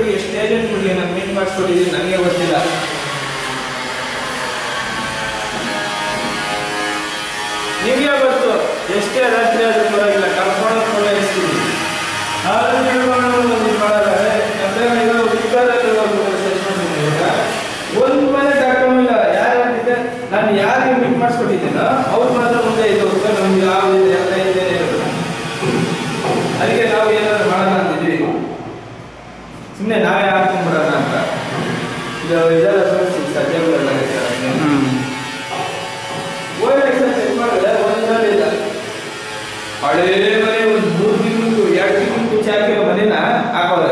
ಇಲ್ಲಿವರೆಗೂ ಎಷ್ಟು ಏಜೆಂಟ್ ಬಿಡಿ ನಾನು ಮೀಟ್ ಮಾಡಿಸ್ಕೊಟ್ಟಿದ್ದೀನಿ ನನಗೆ ಗೊತ್ತಿಲ್ಲ. ನಿಮಗೆ ಗೊತ್ತು, ಎಷ್ಟೇ ರಾತ್ರಿ ಆದ್ರೂ ಪರವಾಗಿಲ್ಲ ಕರ್ಕೊಂಡು ಕೊಡಾಯಿಸ್ತೀವಿ. ಒಂದು ಮನೆ ಡಾಕ್ಯುಮೆಂಟ್ ಇಲ್ಲ. ಯಾರು ಹೇಳ್ತಿದ್ದೆ ನಾನು ಯಾರಿಗೆ ಮೀಟ್ ಮಾಡಿಸ್ಕೊಟ್ಟಿದ್ದೀನೋ ಅವ್ರು ಮಾತ್ರ ಮುಂದೆ ಇದು ನಮ್ಗೆ ಯಾವ ಇದೆ ಎಲ್ಲ ಇದೆ. ಅದಕ್ಕೆ ನಾವು ಏನಾದ್ರು ಮಾಡೋಣ ಅಂತಿದ್ವಿ, ಸುಮ್ಮನೆ ನಾವೇ ಹಾಕೊಂಡ್ಬಿಡೋಣ ಅಂತ. ಇದೆಲ್ಲ ಸದ್ಯಗಳೆಲ್ಲ ಚೆಕ್ ಮಾಡಿದ್ರೆ ಒಂದ್ರಲ್ಲಿ ಇಲ್ಲ. ಹಳೇ ಮನೆ ಒಂದು 3 ತಿಂಗಳು 2 ತಿಂಗಳು ಮುಂಚೆ ಹಾಕಿರೋ ಮನೇನ ಹಾಕೋದು.